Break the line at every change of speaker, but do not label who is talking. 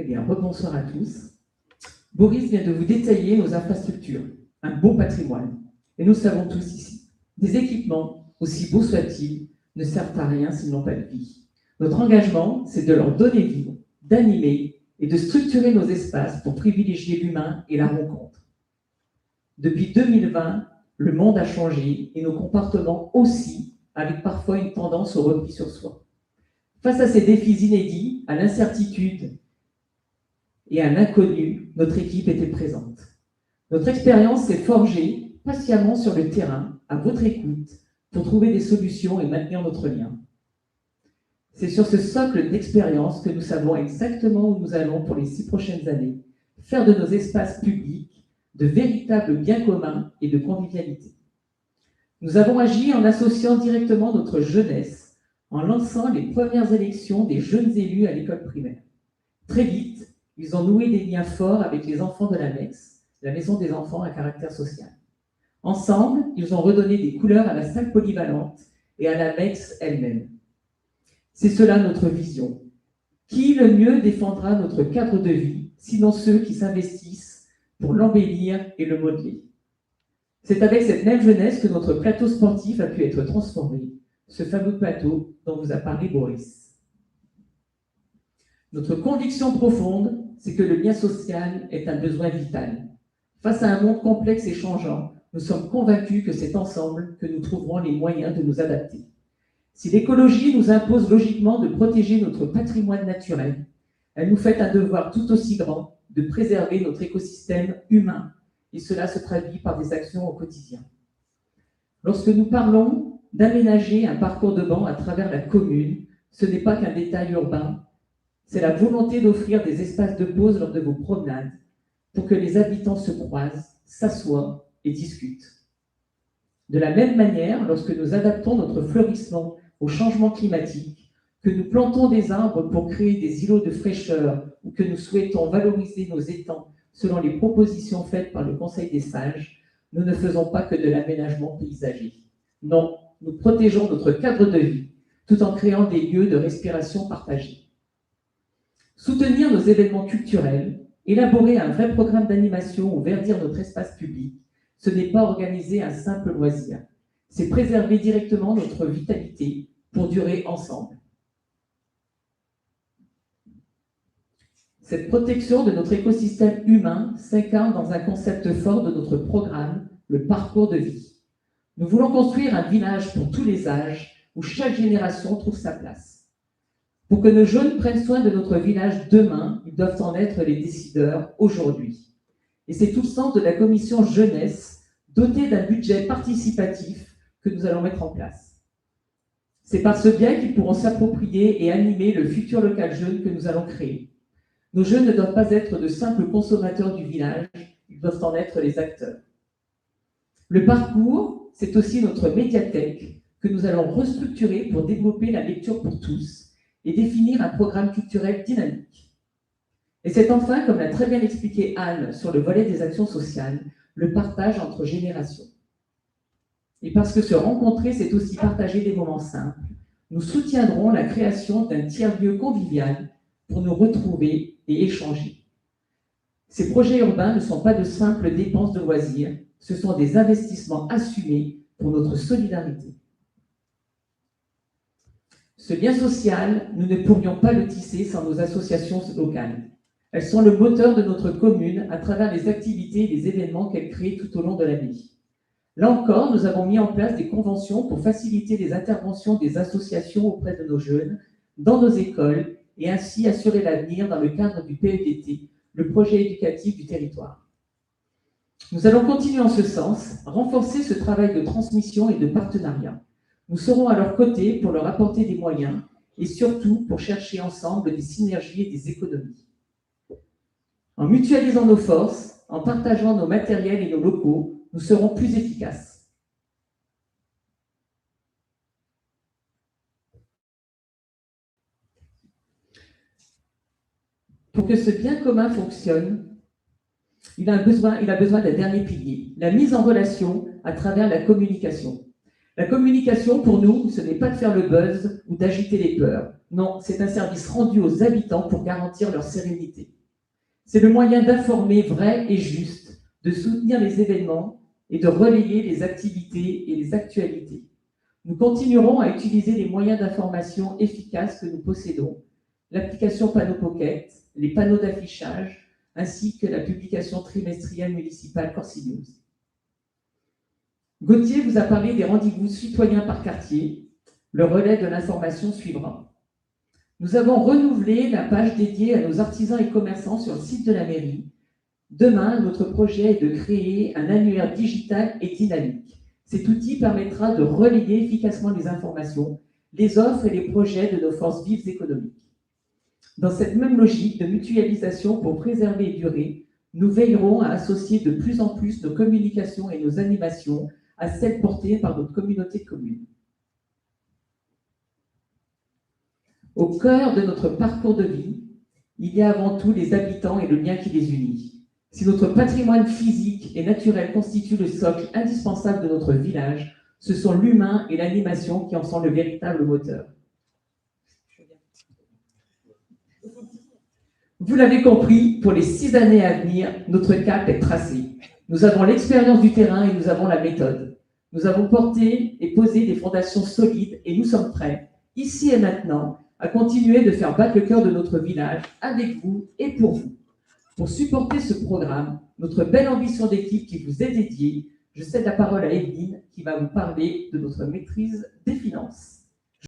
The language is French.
bien, rebonsoir à tous. Boris vient de vous détailler nos infrastructures, un beau patrimoine. Et nous savons tous ici, des équipements, aussi beaux soient-ils, ne servent à rien s'ils n'ont pas de vie. Notre engagement, c'est de leur donner vie, d'animer et de structurer nos espaces pour privilégier l'humain et la rencontre. Depuis 2020, le monde a changé et nos comportements aussi, avec parfois une tendance au repli sur soi. Face à ces défis inédits, à l'incertitude et à l'inconnu, notre équipe était présente. Notre expérience s'est forgée patiemment sur le terrain, à votre écoute, pour trouver des solutions et maintenir notre lien. C'est sur ce socle d'expérience que nous savons exactement où nous allons pour les 6 prochaines années, faire de nos espaces publics de véritables biens communs et de convivialité. Nous avons agi en associant directement notre jeunesse, en lançant les premières élections des jeunes élus à l'école primaire. Très vite, ils ont noué des liens forts avec les enfants de la MEX, la maison des enfants à caractère social. Ensemble, ils ont redonné des couleurs à la salle polyvalente et à la MEX elle-même. C'est cela notre vision. Qui le mieux défendra notre cadre de vie, sinon ceux qui s'investissent pour l'embellir et le modeler? C'est avec cette même jeunesse que notre plateau sportif a pu être transformé, ce fameux plateau dont vous a parlé Boris. Notre conviction profonde, c'est que le lien social est un besoin vital. Face à un monde complexe et changeant, nous sommes convaincus que c'est ensemble que nous trouverons les moyens de nous adapter. Si l'écologie nous impose logiquement de protéger notre patrimoine naturel, elle nous fait un devoir tout aussi grand de préserver notre écosystème humain, et cela se traduit par des actions au quotidien. Lorsque nous parlons d'aménager un parcours de banc à travers la commune, ce n'est pas qu'un détail urbain, c'est la volonté d'offrir des espaces de pause lors de vos promenades pour que les habitants se croisent, s'assoient et discutent. De la même manière, lorsque nous adaptons notre fleurissement au changement climatique, que nous plantons des arbres pour créer des îlots de fraîcheur ou que nous souhaitons valoriser nos étangs selon les propositions faites par le Conseil des sages, nous ne faisons pas que de l'aménagement paysager. Non, nous protégeons notre cadre de vie tout en créant des lieux de respiration partagés. Soutenir nos événements culturels, élaborer un vrai programme d'animation ou verdir notre espace public, ce n'est pas organiser un simple loisir, c'est préserver directement notre vitalité pour durer ensemble. Cette protection de notre écosystème humain s'incarne dans un concept fort de notre programme, le parcours de vie. Nous voulons construire un village pour tous les âges, où chaque génération trouve sa place. Pour que nos jeunes prennent soin de notre village demain, ils doivent en être les décideurs aujourd'hui. Et c'est tout le sens de la commission jeunesse, dotée d'un budget participatif que nous allons mettre en place. C'est par ce biais qu'ils pourront s'approprier et animer le futur local jeune que nous allons créer. Nos jeunes ne doivent pas être de simples consommateurs du village, ils doivent en être les acteurs. Le parcours, c'est aussi notre médiathèque que nous allons restructurer pour développer la lecture pour tous et définir un programme culturel dynamique. Et c'est enfin, comme l'a très bien expliqué Anne sur le volet des actions sociales, le partage entre générations. Et parce que se rencontrer, c'est aussi partager des moments simples, nous soutiendrons la création d'un tiers-lieu convivial pour nous retrouver et échanger. Ces projets urbains ne sont pas de simples dépenses de loisirs, ce sont des investissements assumés pour notre solidarité. Ce lien social, nous ne pourrions pas le tisser sans nos associations locales. Elles sont le moteur de notre commune à travers les activités et les événements qu'elles créent tout au long de l'année. Là encore, nous avons mis en place des conventions pour faciliter les interventions des associations auprès de nos jeunes, dans nos écoles, et ainsi assurer l'avenir dans le cadre du PEDT, le projet éducatif du territoire. Nous allons continuer en ce sens, renforcer ce travail de transmission et de partenariat. Nous serons à leur côté pour leur apporter des moyens et surtout pour chercher ensemble des synergies et des économies. En mutualisant nos forces, en partageant nos matériels et nos locaux, nous serons plus efficaces. Pour que ce bien commun fonctionne, il a besoin d'un dernier pilier, la mise en relation à travers la communication. La communication, pour nous, ce n'est pas de faire le buzz ou d'agiter les peurs. Non, c'est un service rendu aux habitants pour garantir leur sérénité. C'est le moyen d'informer vrai et juste, de soutenir les événements et de relayer les activités et les actualités. Nous continuerons à utiliser les moyens d'information efficaces que nous possédons, l'application Panneau Pocket, les panneaux d'affichage, ainsi que la publication trimestrielle municipale Corsi News. Gauthier vous a parlé des rendez-vous citoyens par quartier. Le relais de l'information suivra. Nous avons renouvelé la page dédiée à nos artisans et commerçants sur le site de la mairie. Demain, notre projet est de créer un annuaire digital et dynamique. Cet outil permettra de relayer efficacement les informations, les offres et les projets de nos forces vives économiques. Dans cette même logique de mutualisation pour préserver et durer, nous veillerons à associer de plus en plus nos communications et nos animations à celles portées par notre communauté de communes. Au cœur de notre parcours de vie, il y a avant tout les habitants et le lien qui les unit. Si notre patrimoine physique et naturel constitue le socle indispensable de notre village, ce sont l'humain et l'animation qui en sont le véritable moteur. Vous l'avez compris, pour les 6 années à venir, notre cap est tracé. Nous avons l'expérience du terrain et nous avons la méthode. Nous avons porté et posé des fondations solides et nous sommes prêts, ici et maintenant, à continuer de faire battre le cœur de notre village avec vous et pour vous. Pour supporter ce programme, notre belle ambition d'équipe qui vous est dédiée, je cède la parole à Evelyne qui va vous parler de notre maîtrise des finances.